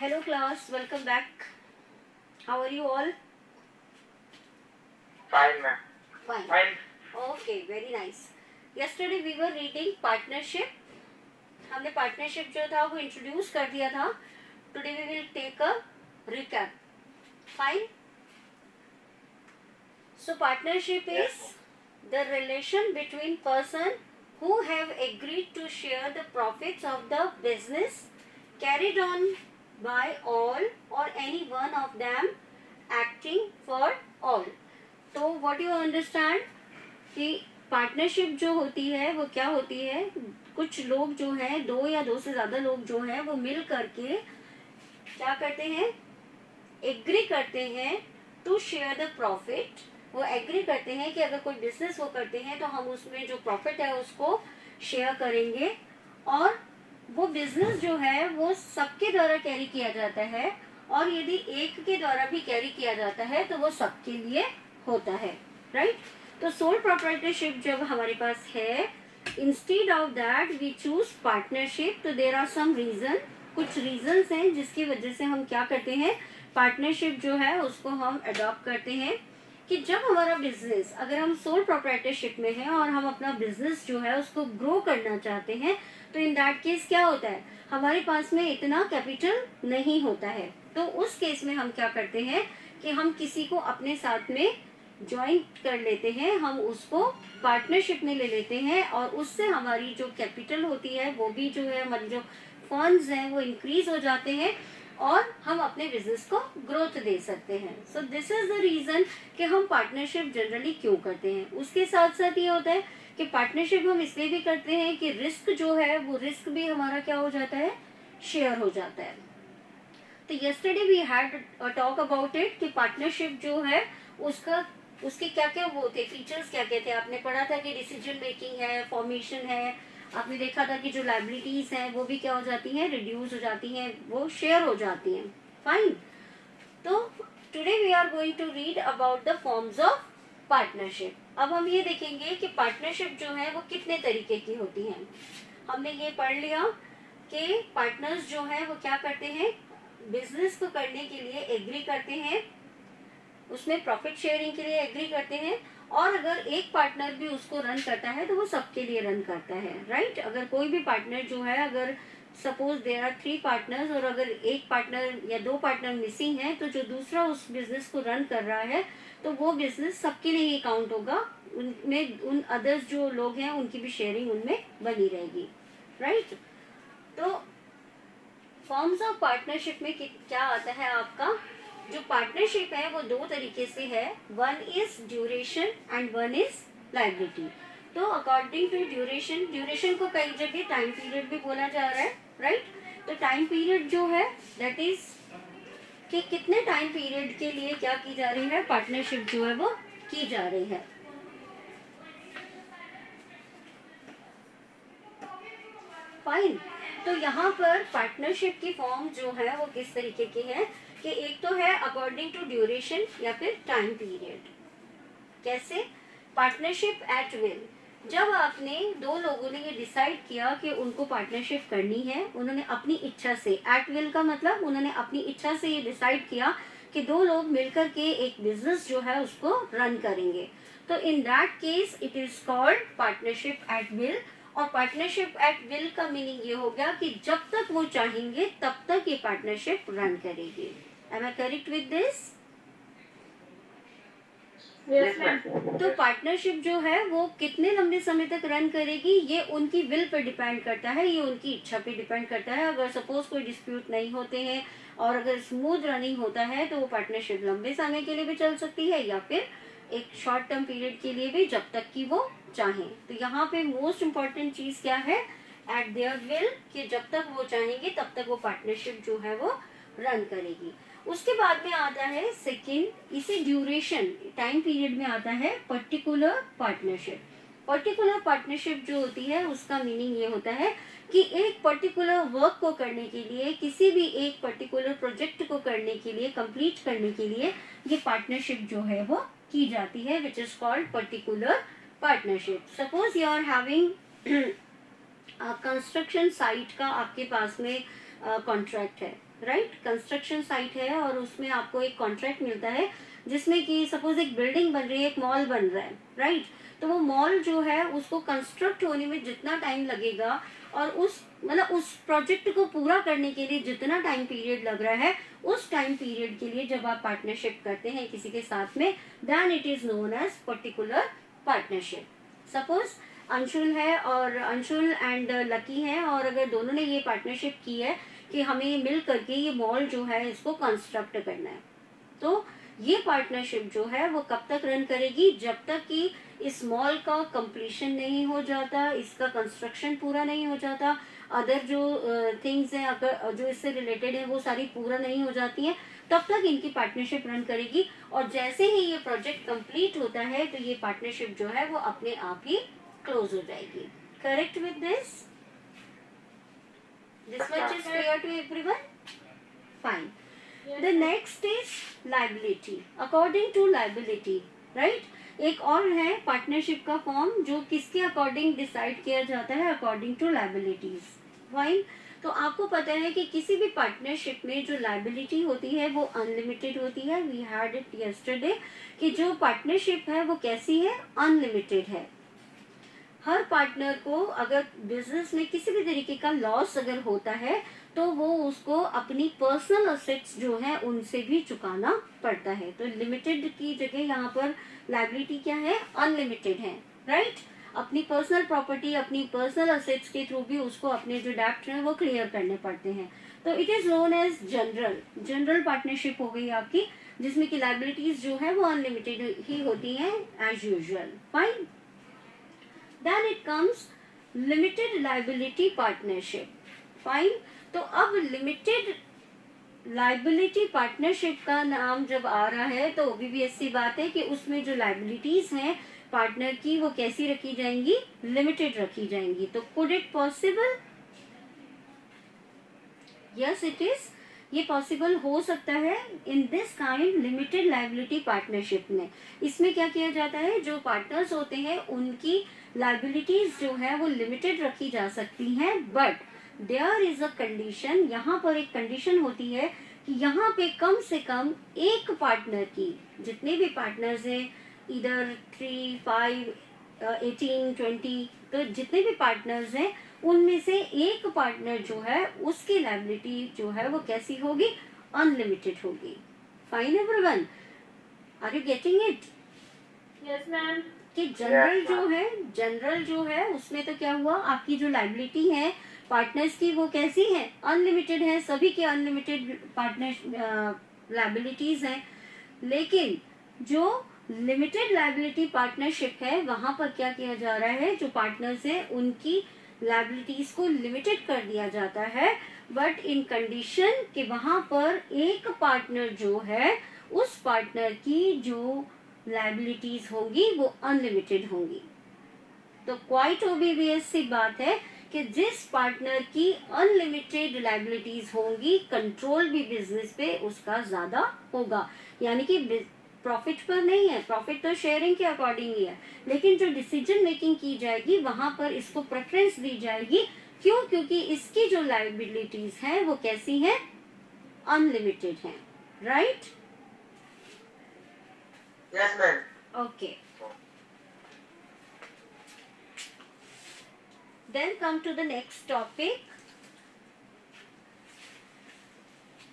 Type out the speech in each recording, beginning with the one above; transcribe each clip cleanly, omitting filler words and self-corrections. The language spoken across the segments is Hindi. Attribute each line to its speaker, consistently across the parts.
Speaker 1: Hello class, welcome back. How are you all?
Speaker 2: Fine, ma'am.
Speaker 1: Fine. Okay, very nice. Yesterday we were reading partnership. हमने partnership जो था वो introduce कर दिया था. Today we will take a recap. Fine. So partnership is the relation between person who have agreed to share the profits of the business carried on by all or any one of them acting for all. तो what you understand कि पार्टनरशिप जो होती है वो क्या होती है, कुछ लोग जो हैं, दो या दो से ज़्यादा लोग जो हैं वो मिल करके क्या करते हैं, एग्री करते हैं टू शेयर द प्रॉफिट. वो एग्री करते हैं कि अगर कोई बिजनेस वो करते हैं तो हम उसमें जो प्रॉफिट है उसको शेयर करेंगे, और वो बिजनेस जो है वो सबके द्वारा कैरी किया जाता है, और यदि एक के द्वारा भी कैरी किया जाता है तो वो सबके लिए होता है. राइट. तो सोल प्रोप्राइटरशिप जब हमारे पास है, instead of that we choose partnership. तो देयर आर सम रीजन, कुछ रीजंस हैं जिसकी वजह से हम क्या करते हैं, पार्टनरशिप जो है उसको हम अडॉप्ट करते हैं. कि जब हमारा बिजनेस, अगर हम सोल प्रोप्राइटरशिप में हैं और हम अपना बिजनेस जो है उसको ग्रो करना चाहते हैं, तो इन दैट केस क्या होता है, हमारे पास में इतना कैपिटल नहीं होता है. तो उस केस में हम क्या करते हैं कि हम किसी को अपने साथ में ज्वाइन कर लेते हैं, हम उसको पार्टनरशिप में ले लेते हैं, और उससे हमारी जो कैपिटल होती है वो भी जो है, हमारी जो फंड्स हैं वो इंक्रीज हो जाते हैं और हम अपने बिजनेस को ग्रोथ दे सकते हैं. So this is the reason कि हम पार्टनरशिप जनरली क्यों करते हैं. उसके साथ साथ ये होता है कि पार्टनरशिप हम इसलिए भी करते हैं कि रिस्क जो है वो रिस्क भी हमारा क्या हो जाता है, शेयर हो जाता है. तो yesterday we had talk about it कि पार्टनरशिप जो है उसके क्या क्या वो थे, फीचर्स क्या क्या थे. आपने पढ़ा था कि डिसीजन मेकिंग है, फॉर्मेशन है. आपने देखा था कि जो लाइबिलिटीज हैं वो भी क्या हो जाती हैं, रिड्यूस हो जाती हैं, वो शेयर हो जाती हैं. फाइन. तो today we are going to read about the forms of partnership. अब हम ये देखेंगे कि पार्टनरशिप जो है वो कितने तरीके की होती हैं. हमने ये पढ़ लिया कि पार्टनर्स जो है वो क्या करते हैं, बिजनेस को करने के लिए एग्री करते हैं, उसमें प्रॉफिट शेयरिंग के लिए एग्री करते हैं, और अगर एक पार्टनर भी उसको रन करता है तो वो सबके लिए रन करता है. राइट. अगर कोई भी पार्टनर जो है, अगर सपोज देयर आर 3 पार्टनर्स और अगर एक पार्टनर या 2 पार्टनर मिसिंग है, तो जो दूसरा उस बिजनेस को रन कर रहा है तो वो बिजनेस सबके लिए ही काउंट होगा. उनमें उन अदर्स जो लोग हैं उनकी भी शेयरिंग उनमें बनी रहेगी. राइट. तो फॉर्म्स ऑफ पार्टनरशिप में क्या आता है आपका, जो पार्टनरशिप है वो 2 तरीके से है. One is duration and one is liability. तो अकॉर्डिंग टू ड्यूरेशन, ड्यूरेशन को कई जगह टाइम पीरियड भी बोला जा रहा है. राइट. तो टाइम पीरियड जो है दैट इज कि कितने टाइम पीरियड के लिए क्या की जा रही है, पार्टनरशिप जो है वो की जा रही है. फाइन. तो यहाँ पर पार्टनरशिप की फॉर्म जो है वो किस तरीके की है कि एक तो है अकॉर्डिंग टू ड्यूरेशन या फिर टाइम पीरियड. कैसे, पार्टनरशिप एट विल. जब आपने 2 लोगों ने ये डिसाइड किया कि उनको पार्टनरशिप करनी है, उन्होंने अपनी इच्छा से, एट विल का मतलब उन्होंने अपनी इच्छा से ये डिसाइड किया कि 2 लोग मिलकर के एक बिजनेस जो है उसको रन करेंगे, तो in that case it is called partnership at will. और पार्टनरशिप एट विल का मीनिंग ये हो गया कि जब तक वो चाहेंगे तब तक ये पार्टनरशिप रन करेगी. Am I correct with this? तो पार्टनरशिप जो है वो कितने लंबे समय तक रन करेगी ये उनकी विल पर डिपेंड करता है, ये उनकी इच्छा पे डिपेंड करता है. अगर सपोज कोई डिस्प्यूट नहीं होते हैं और अगर स्मूथ रनिंग होता है तो वो पार्टनरशिप लंबे समय के लिए भी चल सकती है या फिर एक शॉर्ट टर्म पीरियड के लिए भी, जब तक कि वो चाहें. तो यहाँ पे मोस्ट इम्पॉर्टेंट चीज क्या है, एट देयर विल, कि जब तक वो चाहेंगे तब तक वो पार्टनरशिप जो है वो रन करेगी. उसके बाद में आता है सेकंड, इसी ड्यूरेशन टाइम पीरियड में आता है पर्टिकुलर पार्टनरशिप. पर्टिकुलर पार्टनरशिप जो होती है उसका मीनिंग ये होता है कि एक पर्टिकुलर वर्क को करने के लिए, किसी भी एक पर्टिकुलर प्रोजेक्ट को करने के लिए, कंप्लीट करने के लिए ये पार्टनरशिप जो है वो की जाती है, which is called particular partnership. Suppose you are having construction site का आपके पास में कॉन्ट्रैक्ट है, राइट। कंस्ट्रक्शन साइट है और उसमें आपको एक कॉन्ट्रैक्ट मिलता है जिसमें कि सपोज एक बिल्डिंग बन रही है, एक मॉल बन रहा है, राइट। तो वो मॉल जो है उसको कंस्ट्रक्ट होने में जितना टाइम लगेगा और उस मतलब उस प्रोजेक्ट को पूरा करने के लिए जितना टाइम पीरियड लग रहा है, उस टाइम पीरियड के लिए जब आप पार्टनरशिप करते हैं किसी के साथ में, then it is known as particular partnership. Suppose Anshul है और अंशुल एंड लकी है, और अगर दोनों ने ये पार्टनरशिप की है कि हमें मिल करके ये मॉल जो है इसको कंस्ट्रक्ट करना है, तो ये पार्टनरशिप जो है वो कब तक रन करेगी, जब तक कि इस मॉल का कंप्लीशन नहीं हो जाता, इसका कंस्ट्रक्शन पूरा नहीं हो जाता, अदर जो थिंग्स हैं अगर जो इससे रिलेटेड है वो सारी पूरा नहीं हो जाती हैं, तब तक इनकी पार्टनरशिप रन करेगी। और जैसे ही ये प्रोजेक्ट कंप्लीट होता है तो ये पार्टनरशिप जो है वो अपने आप ही क्लोज हो जाएगी। Correct with this? This much is clear to everyone? Fine. The next is liability. According to liability, right? एक और है पार्टनरशिप का फॉर्म जो किसके अकॉर्डिंग डिसाइड किया जाता है, अकॉर्डिंग टू लाइबिलिटीज। फाइन। तो आपको पता है कि किसी भी पार्टनरशिप में जो लाइबिलिटी होती है वो अनलिमिटेड होती है। वी हैड इट यस्टरडे कि जो पार्टनरशिप है वो कैसी है, अनलिमिटेड है। हर पार्टनर को अगर बिजनेस में किसी भी तरीके का लॉस अगर होता है तो वो उसको अपनी पर्सनल असेट्स जो है उनसे भी चुकाना पड़ता है। तो लिमिटेड की जगह यहाँ पर लायबिलिटी क्या है, अनलिमिटेड है, राइट। अपनी पर्सनल प्रॉपर्टी, अपनी पर्सनल असेट्स के थ्रू भी उसको अपने जो डेब्ट हैं वो क्लियर करने पड़ते हैं। तो it is known as general partnership हो गई आपकी, जिसमें की लायबिलिटीज जो है वो अनलिमिटेड ही होती है as usual. Fine. Then it comes limited liability partnership. Fine. तो अब लिमिटेड लायबिलिटी पार्टनरशिप का नाम जब आ रहा है तो OBBSC बात है कि उसमें जो लायबिलिटीज हैं पार्टनर की वो कैसी रखी जाएंगी, लिमिटेड रखी जाएंगी। तो could it possible? Yes it is. ये पॉसिबल हो सकता है in this kind limited liability partnership में। इसमें क्या किया जाता है, जो पार्टनर्स होते हैं उनकी लायबिलिटीज जो है वो लिमिटेड रखी जा सकती हैं, but there is a condition. यहाँ पर एक कंडीशन होती है कि यहाँ पे कम से कम एक पार्टनर की, जितने भी पार्टनर्स हैं इधर 3, 5, 18, 20, तो जितने भी पार्टनर्स हैं उनमें से एक पार्टनर जो है उसकी लायबिलिटी जो है वो कैसी होगी, अनलिमिटेड होगी। Fine everyone, are you getting it?
Speaker 2: Yes ma'am.
Speaker 1: कि जनरल जो है उसमें तो क्या हुआ, आपकी जो लायबिलिटी है पार्टनर्स की वो कैसी है, अनलिमिटेड है, सभी के अनलिमिटेड पार्टनर लायबिलिटीज हैं। लेकिन जो लिमिटेड लायबिलिटी पार्टनरशिप है वहां पर क्या किया जा रहा है, जो पार्टनर्स है उनकी लायबिलिटीज को लिमिटेड कर दिया जाता है, बट इन कंडीशन कि वहां पर एक पार्टनर जो है उस पार्टनर की जो लायबिलिटीज होंगी वो अनलिमिटेड होंगी। तो क्वाइट OBBSC बात है कि जिस पार्टनर की अनलिमिटेड लायबिलिटीज होंगी, कंट्रोल भी बिजनेस पे उसका ज्यादा होगा। यानी कि प्रॉफिट पर नहीं है, प्रॉफिट तो शेयरिंग के अकॉर्डिंग ही है, लेकिन जो डिसीजन मेकिंग की जाएगी वहां पर इसको प्रेफरेंस दी जाएगी। क्यों? क्योंकि इसकी जो लायबिलिटीज हैं वो कैसी हैं, अनलिमिटेड हैं, right?
Speaker 2: Yes ma'am.
Speaker 1: Okay, then come to the next topic.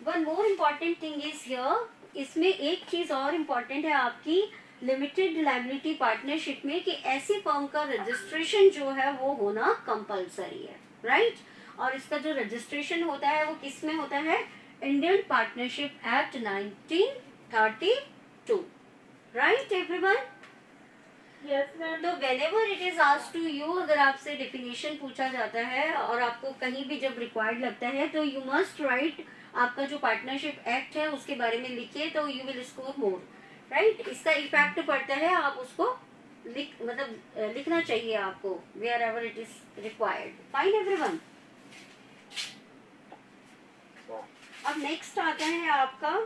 Speaker 1: One more important thing is here. इसमें एक चीज और इम्पोर्टेंट है आपकी लिमिटेड लायबिलिटी पार्टनरशिप में कि ऐसी फर्म का रजिस्ट्रेशन जो है वो होना कंपलसरी है, राइट? और इसका जो रजिस्ट्रेशन होता है वो किस में होता है, Indian partnership act 1932, right everyone?
Speaker 2: Yes ma'am.
Speaker 1: तो whenever it is asked to you, अगर आपसे डेफिनेशन पूछा जाता है और आपको कहीं भी जब रिक्वायर्ड लगता है तो यू मस्ट राइट, आपका जो पार्टनरशिप एक्ट है उसके बारे में लिखिए तो you will score more, right? इसका इफेक्ट पड़ता है, आप उसको लिखना चाहिए आपको wherever it is required. Fine everyone? अब नेक्स्ट आता है आपका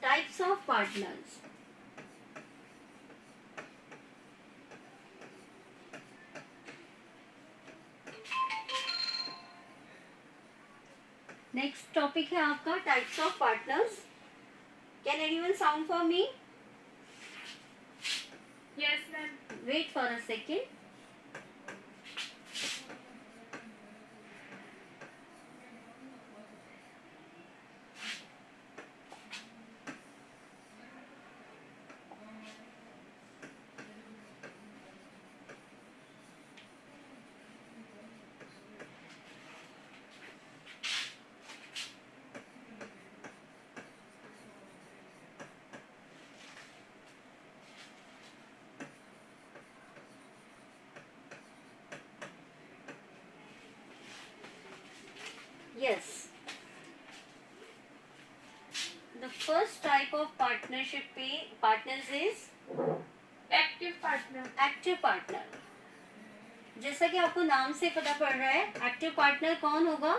Speaker 1: types of partners. Next topic है आपका types of partners. Can anyone sound for me?
Speaker 2: Yes, ma'am.
Speaker 1: Wait for a second. Yes. The first type of partners is
Speaker 2: Active partner.
Speaker 1: Active partner. जैसा कि आपको नाम से पता पड़ रहा है, एक्टिव पार्टनर कौन होगा?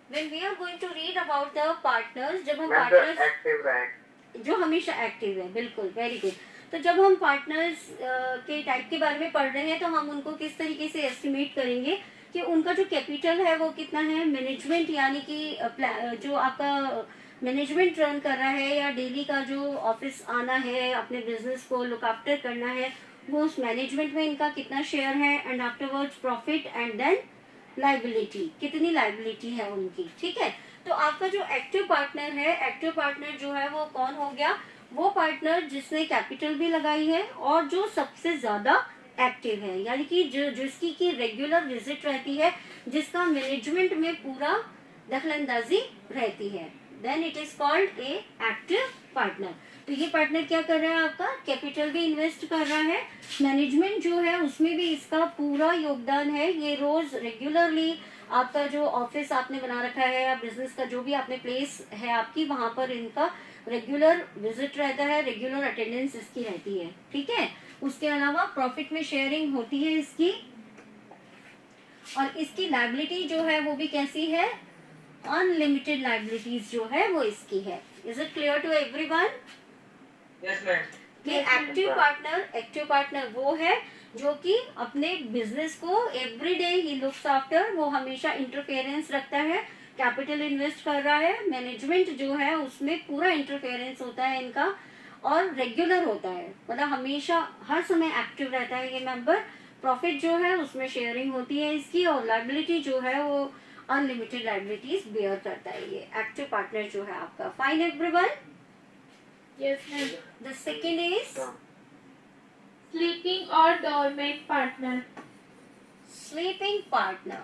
Speaker 1: When we are going to read about the partners, जब हम पार्टनर्स
Speaker 3: एक्टिव रहे
Speaker 1: जो हमेशा एक्टिव है, बिल्कुल, वेरी गुड. तो जब हम पार्टनर्स के टाइप के बारे में पढ़ रहे हैं तो हम उनको किस तरीके से एस्टिमेट करेंगे कि उनका जो कैपिटल है वो कितना है. मैनेजमेंट यानी कि जो आपका मैनेजमेंट रन कर रहा है या डेली का जो ऑफिस आना है, अपने बिजनेस को लुक आफ्टर करना है, वो उस मैनेजमेंट में इनका कितना शेयर है. And afterwards profit and then liability, कितनी लाइबिलिटी है उनकी. ठीक है. तो आपका जो एक्टिव पार्टनर है, एक्टिव पार्टनर जो है वो कौन हो गया? वो पार्टनर जिसने कैपिटल भी लगाई है और जो सबसे ज्यादा एक्टिव है, यानी कि जिसकी की रेगुलर विजिट रहती है, जिसका मैनेजमेंट में पूरा दखलंदाजी रहती है. Then it is called a active partner. तो ये पार्टनर क्या कर रहा है? आपका कैपिटल भी इन्वेस्ट कर रहा है, मैनेजमेंट जो है उसमें भी इसका पूरा योगदान है. ये रोज रेगुलरली आपका जो ऑफिस आपने बना रखा है या बिजनेस का जो भी आपने प्लेस है आपकी, वहां पर इनका रेगुलर विजिट रहता है, रेगुलर अटेंडेंस इसकी रहती है. ठीक है. उसके अलावा प्रॉफिट में शेयरिंग होती है इसकी, और इसकी लायबिलिटी जो है वो भी कैसी है? अनलिमिटेड लायबिलिटीज जो है वो इसकी है. Is it clear to everyone?
Speaker 3: Yes ma'am.
Speaker 1: कि एक्टिव पार्टनर वो है जो कि अपने बिजनेस को एवरी डे ही लुक्स आफ्टर, वो हमेशा इंटरफेरेंस रखता है, कैपिटल इन्वेस्ट कर रहा है, मैनेजमेंट जो है उसमें पूरा इंटरफेरेंस होता है इनका, और रेगुलर होता है, मतलब हमेशा हर समय एक्टिव रहता है ये मेंबर. प्रॉफिट जो है उसमें शेयरिंग होती है इसकी, और लायबिलिटी जो है वो अनलिमिटेड लायबिलिटीज बेयर करता है ये एक्टिव पार्टनर जो है आपका. Fine everyone?
Speaker 2: Yes, ma'am.
Speaker 1: The second is
Speaker 2: Sleeping or dormant partner.
Speaker 1: Sleeping partner.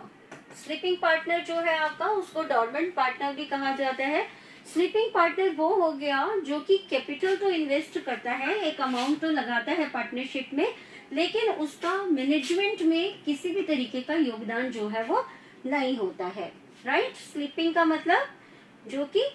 Speaker 1: Sleeping partner जो है आपका, उसको डॉर्मेंट पार्टनर भी कहा जाता है. स्लीपिंग पार्टनर वो हो गया जो कि कैपिटल तो इन्वेस्ट करता है, एक अमाउंट तो लगाता है पार्टनरशिप में, लेकिन उसका मैनेजमेंट में किसी भी तरीके का योगदान जो है वो नहीं होता है. राइट. स्लीपिंग का मतलब जो कि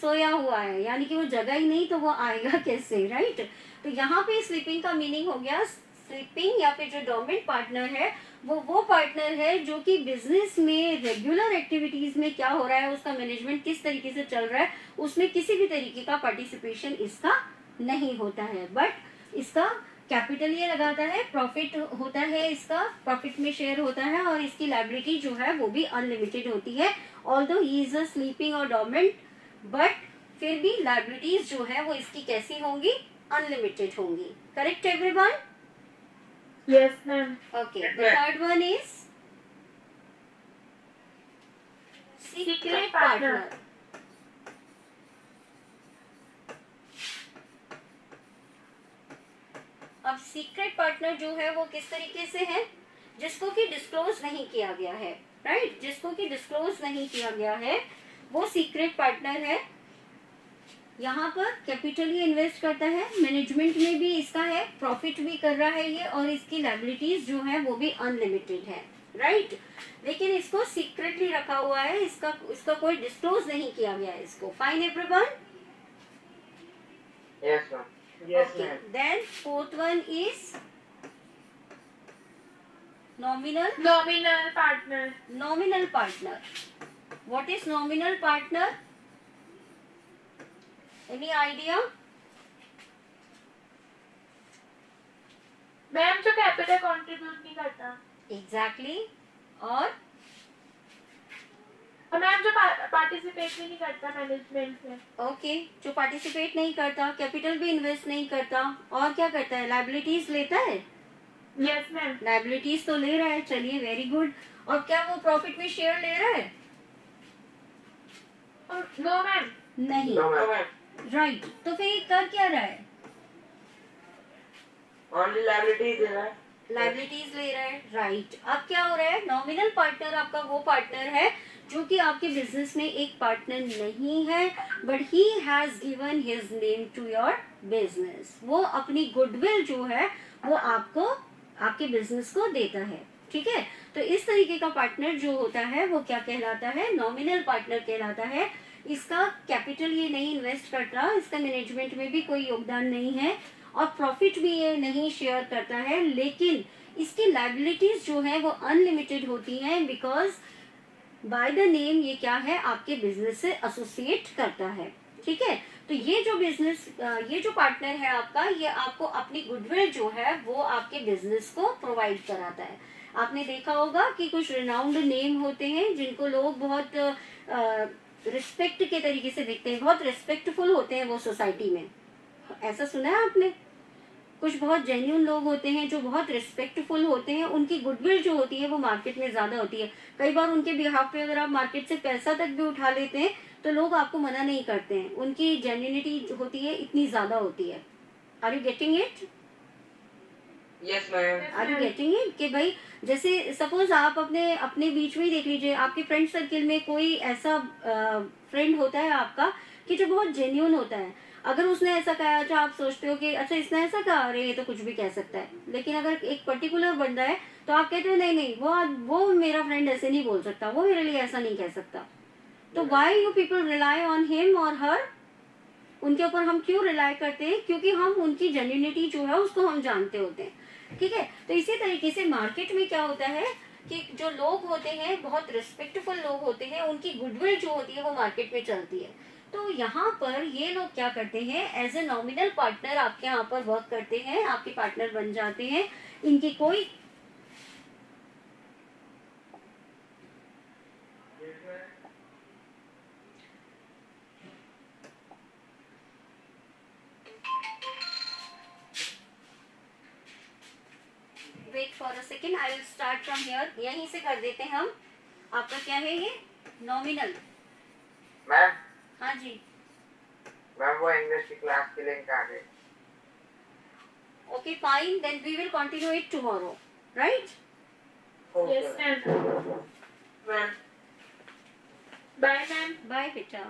Speaker 1: सोया हुआ है, यानी कि वो जगह ही नहीं तो वो आएगा कैसे. राइट. तो यहाँ पे स्लीपिंग का मीनिंग हो गया, स्लीपिंग या फिर जो डोमेन पार्टनर है वो पार्टनर है जो कि बिजनेस में रेगुलर एक्टिविटीज में क्या हो रहा है, उसका मैनेजमेंट किस तरीके से चल रहा है, उसमें किसी भी तरीके का पार्टिसिपेशन इसका नहीं होता है. बट इसका कैपिटल ये लगाता है, प्रॉफिट होता है, इसका प्रॉफिट में शेयर होता है, और इसकी लायबिलिटी जो है वो भी अनलिमिटेड होती है. Although he is a sleeping और डोमेंट, बट फिर भी लायबिलिटीज जो है वो इसकी कैसी होंगी? अनलिमिटेड होंगी. Correct everyone?
Speaker 2: Yes, ma'am.
Speaker 1: Okay. The third one is secret partner. अब सीक्रेट पार्टनर जो है वो किस तरीके से है? जिसको कि डिस्क्लोज नहीं किया गया है. राइट. जिसको कि डिस्क्लोज नहीं किया गया है वो सीक्रेट पार्टनर है. यहाँ पर कैपिटल ही इन्वेस्ट करता है, मैनेजमेंट में भी इसका है, प्रॉफिट भी कर रहा है ये, और इसकी लायबिलिटीज जो है वो भी अनलिमिटेड है. राइट. लेकिन इसको सीक्रेटली रखा हुआ है, इसका कोई डिस्क्लोज नहीं किया गया है इसको. Fine everyone?
Speaker 3: Yes ma'am. Yes
Speaker 1: Okay.
Speaker 3: Ma'am.
Speaker 1: Then fourth one is nominal.
Speaker 2: Nominal partner.
Speaker 1: Nominal partner. What is nominal partner? Any idea?
Speaker 2: Ma'am जो कैपिटल कंट्रीब्यूट नहीं करता.
Speaker 1: Exactly. और
Speaker 2: और मैम जो पार्टिसिपेट भी नहीं करता मैनेजमेंट में।
Speaker 1: ओके, जो पार्टिसिपेट नहीं करता, कैपिटल भी इन्वेस्ट नहीं करता, और क्या करता है? लायबिलिटीज लेता है।
Speaker 2: Yes ma'am.
Speaker 1: लायबिलिटीज तो ले रहा है, चलिए वेरी गुड। और क्या वो प्रॉफिट में शेयर ले रहा है?
Speaker 2: No ma'am.
Speaker 1: नहीं।
Speaker 3: No, ma'am.
Speaker 1: राइट, तो फिर ये कर क्या रहा है?
Speaker 3: Only liabilities है ना?
Speaker 1: लायबिलिटीज ले रहा है, राइट। अब क्या हो रहा है? नॉमिनल पार्टनर आपका वो पार्टनर है जो कि आपके बिजनेस में एक पार्टनर नहीं है, but he has given his name to your business. वो अपनी गुडविल जो है वो आपको, आपके बिजनेस को देता है, ठीक है। तो इस तरीके का पार्टनर जो होता है वो क्या कहलाता है? नॉमिनल पार्टनर कहलाता है। इसका कैपिटल ये नहीं इन्वेस्ट करता, इसका मैनेजमेंट में भी कोई योगदान नहीं है, और प्रॉफिट भी ये नहीं शेयर करता है, लेकिन इसकी लायबिलिटीज जो है वो अनलिमिटेड होती हैं, बिकॉज बाय द नेम ये क्या है? आपके बिजनेस से एसोसिएट करता है, ठीक है। तो ये जो बिजनेस, ये जो पार्टनर है आपका, ये आपको अपनी गुडविल जो है वो आपके बिजनेस को प्रोवाइड कराता है। आपने देखा होगा कि कुछ रिनाउंड नेम होते हैं जिनको लोग बहुत रिस्पेक्ट के तरीके से देखते हैं, बहुत रिस्पेक्टफुल होते हैं वो सोसाइटी में। ऐसा सुना है आपने? कुछ बहुत जेन्युइन लोग होते हैं जो बहुत रिस्पेक्टफुल होते हैं, उनकी गुडविल जो होती है वो मार्केट में ज्यादा होती है। कई बार उनके बिहाफ पे अगर आप मार्केट से पैसा तक भी उठा लेते हैं तो लोग आपको मना नहीं करते हैं, उनकी जेन्युइनिटी होती है इतनी ज्यादा होती है। Are you getting it?
Speaker 3: Yes, ma'am.
Speaker 1: Are you getting it? कि भाई जैसे सपोज आप अपने अपने बीच में ही देख लीजिए, आपके फ्रेंड सर्किल में कोई ऐसा फ्रेंड होता है आपका कि जो बहुत जेन्युइन होता है। अगर उसने ऐसा कहा, अच्छा आप सोचते हो कि अच्छा इसने ऐसा कहा, अरे ये तो कुछ भी कह सकता है, लेकिन अगर एक पर्टिकुलर बंदा है तो आप कहते हो नहीं नहीं, वो मेरा फ्रेंड ऐसे नहीं बोल सकता, वो मेरे लिए ऐसा नहीं कह सकता। तो why you people rely on him और हर? उनके ऊपर हम क्यों रिलाई करते हैं? क्योंकि हम उनकी जेन्युइनिटी जो है उसको हम जानते होते हैं, ठीक है। तो इसी तरीके से मार्केट में क्या होता है कि जो लोग होते हैं, बहुत रिस्पेक्टफुल लोग होते हैं, उनकी गुडविल जो होती है वो मार्केट में चलती है। तो यहाँ पर ये लोग क्या करते हैं? एज ए नॉमिनल पार्टनर आपके यहाँ पर वर्क करते हैं, आपके पार्टनर बन जाते हैं। इनकी कोई wait for a second, I will start from here. यहीं से कर देते हैं हम। आपका क्या है ये? नॉमिनल।
Speaker 3: मैम,
Speaker 1: हाँ जी,
Speaker 3: मैम वो इंग्लिश की क्लास के लिंक आ गई।
Speaker 1: Okay fine, then we will continue it tomorrow, right?
Speaker 2: Yes ma'am.
Speaker 3: Ma'am,
Speaker 2: bye ma'am.
Speaker 1: Bye बेटा।